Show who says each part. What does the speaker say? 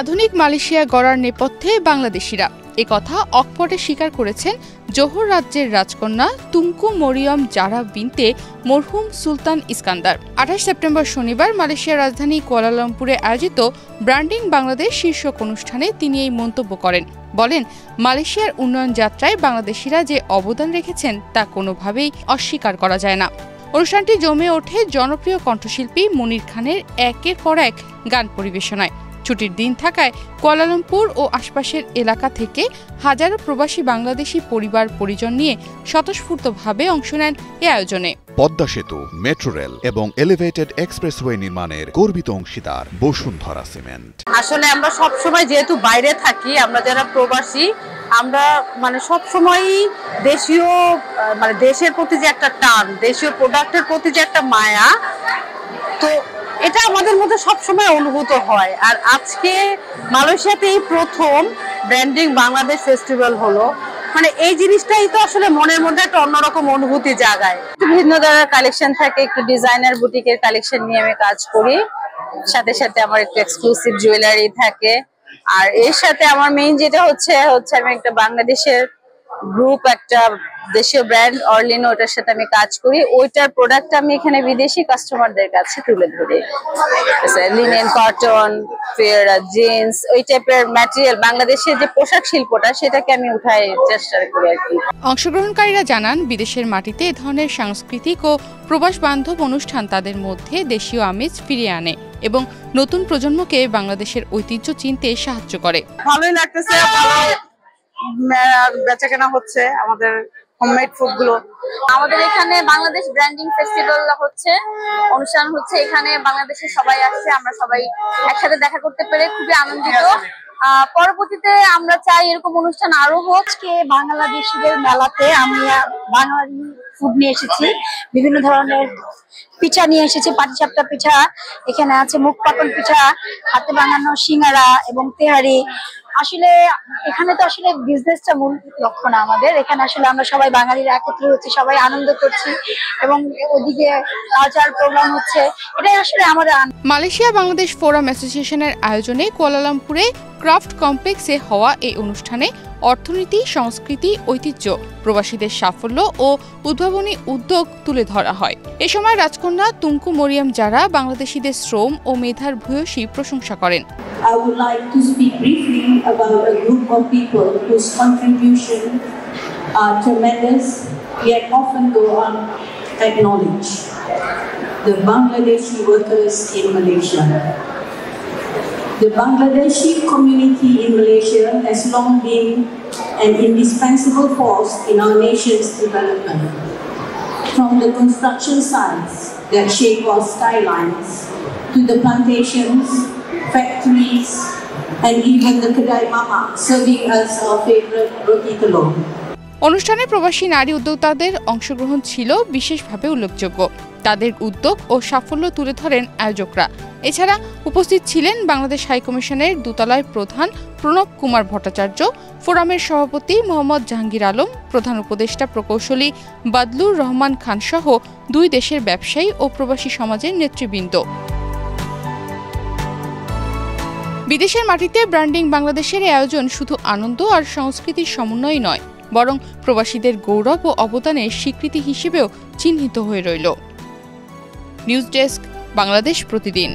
Speaker 1: আধুনিক মালয়েশিয়া গড়ার নেপথ্যে বাংলাদেশিরা একথা অকপটে স্বীকার করেছেন জোহর রাজ্যের রাজকন্যা তুংকু মরিয়ম জারা বিনতে মরহুম সুলতান ইস্কান্দার। ২৮ সেপ্টেম্বর শনিবার মালয়েশিয়ার রাজধানী কুয়ালালামপুরে আয়োজিত ব্র্যান্ডিং বাংলাদেশ শীর্ষক অনুষ্ঠানে তিনি এই মন্তব্য করেন। বলেন, মালয়েশিয়ার উন্নয়ন যাত্রায় বাংলাদেশিরা যে অবদান রেখেছেন তা কোনোভাবেই অস্বীকার করা যায় না। অনুষ্ঠানটি জমে ওঠে জনপ্রিয় কণ্ঠশিল্পী মনির খানের একের পর এক গান পরিবেশনায়। ছুটির দিন থাকায় কুয়ালালামপুর ও আশপাশের এলাকা থেকে হাজারো প্রবাসী বাংলাদেশি পরিবার পরিজন নিয়ে স্বতঃস্ফূর্তভাবে অংশ নেন এ আয়োজনে।
Speaker 2: পদ্মা সেতু, মেট্রো রেল এবং এলিভেটেড এক্সপ্রেসওয়ে নির্মাণের গর্বিত অংশীদার বসুন্ধরা সিমেন্ট।
Speaker 3: আসলে আমরা সব সময় যেহেতু বাইরে থাকি, আমরা যারা প্রবাসী, আমরা সব সময়ই দেশীয় দেশের প্রতি যে একটা টান, দেশীয় প্রোডাক্টের প্রতি যে একটা মায়া, তো এটা আমাদের মধ্যে সবসময় অনুভূত হয়। আর আজকে মালয়েশিয়াতেই প্রথম ব্র্যান্ডিং বাংলাদেশ ফেস্টিভ্যাল হলো, এই জিনিসটাই তো আসলে মনের মধ্যে একটা অন্যরকম অনুভূতি জাগায়। বিভিন্ন ধরনের কালেকশন থাকে, একটু ডিজাইনার বুটিকের কালেকশন নিয়ে আমি কাজ করি, সাথে সাথে আমার একটু এক্সক্লুসিভ জুয়েলারি থাকে। আর এর সাথে আমার মেইন যেটা হচ্ছে আমি একটা বাংলাদেশের গ্রুপ, একটা দেশীয় ব্র্যান্ড অরলিনো, ওটার সাথে আমি কাজ করি। ওইটার প্রোডাক্ট আমি এখানে বিদেশি কাস্টমারদের কাছে তুলে ধরি। লিনেন, কটন, জিন্স, ওই টাইপের ম্যাটেরিয়াল, বাংলাদেশের যে পোশাক শিল্পটা সেটাকে আমি উঠাই চেষ্টা করি আর কি।
Speaker 1: অংশগ্রহণকারীরা জানান, বিদেশের মাটিতে এ ধরনের সাংস্কৃতিক ও প্রবাস বান্ধব অনুষ্ঠান তাদের মধ্যে দেশীয় আমেজ ফিরিয়ে আনে এবং নতুন প্রজন্মকে বাংলাদেশের ঐতিহ্য চিনতে সাহায্য করে।
Speaker 3: ভালোই লাগতেছে, বেচাকেনা হচ্ছে আমাদের হোমমেড ফুড গুলো।
Speaker 4: আমাদের এখানে বাংলাদেশ ব্র্যান্ডিং ফেস্টিভ্যাল হচ্ছে, অনুষ্ঠান হচ্ছে, এখানে বাংলাদেশের সবাই আসছে, আমরা সবাই একসাথে দেখা করতে পেরে খুবই আনন্দিত। পরবর্তীতে আমরা চাই এরকম অনুষ্ঠান আরো হোক।
Speaker 5: আজকে বাংলাদেশিদের মেলাতে আমি বাঙালি ফুড নিয়ে এসেছি, বিভিন্ন ধরনের পিঠা নিয়ে এসেছি, পাটিসাপটা পিঠা, এখানে আছে মুখ পাতল পিঠা, হাতে বানানো সিঙ্গারা এবং তেহারি। আসলে এখানে তো আসলে বিজনেসটা মূল লক্ষ্য না আমাদের, এখানে আসলে আমরা সবাই বাঙালিরা একত্র হচ্ছি, সবাই আনন্দ করছি এবং ওদিকে কালচার প্রোগ্রাম হচ্ছে, এটাই আসলে আমাদের।
Speaker 1: মালয়েশিয়া বাংলাদেশ ফোরাম অ্যাসোসিয়েশনের আয়োজনে কুয়ালালামপুরে ক্রাফট কমপ্লেক্সে হওয়া এই অনুষ্ঠানে অর্থনীতি, সংস্কৃতি, ঐতিহ্য, প্রবাসীদের সাফল্য ও উদ্ভাবনী উদ্যোগ তুলে ধরা হয়। এ সময় রাজকন্যা তুংকু মরিয়ম জারা বাংলাদেশিদের শ্রম ও মেধার ভূয়সী প্রশংসা করেন।
Speaker 6: I would like to speak briefly about a group of people whose contribution are tremendous yet often go unacknowledged. The Bangladeshi workers in Malaysia. The Bangladeshi community in Malaysia has long been an indispensable force in our nation's development. From the construction sites that shape our skylines to the plantations, factories, and even the Kedai Mama serving as our favorite roti telur.
Speaker 1: অনুষ্ঠানে প্রবাসী নারী উদ্যোক্তাদের অংশগ্রহণ ছিল বিশেষভাবে উল্লেখযোগ্য। তাদের উদ্যোগ ও সাফল্য তুলে ধরেন আয়োজকরা। এছাড়া উপস্থিত ছিলেন বাংলাদেশ হাইকমিশনের দোতলায় প্রধান প্রণব কুমার ভট্টাচার্য, ফোরামের সভাপতি মোহাম্মদ জাহাঙ্গীর আলম, প্রধান উপদেষ্টা প্রকৌশলী বাদলুর রহমান খান সহ দুই দেশের ব্যবসায়ী ও প্রবাসী সমাজের নেতৃবৃন্দ। বিদেশের মাটিতে ব্র্যান্ডিং বাংলাদেশের আয়োজন শুধু আনন্দ আর সংস্কৃতির সমন্বয় নয়, বরং প্রবাসীদের গৌরব ও অবদানের স্বীকৃতি হিসেবেও চিহ্নিত হয়ে রইল। নিউজ ডেস্ক, বাংলাদেশ প্রতিদিন।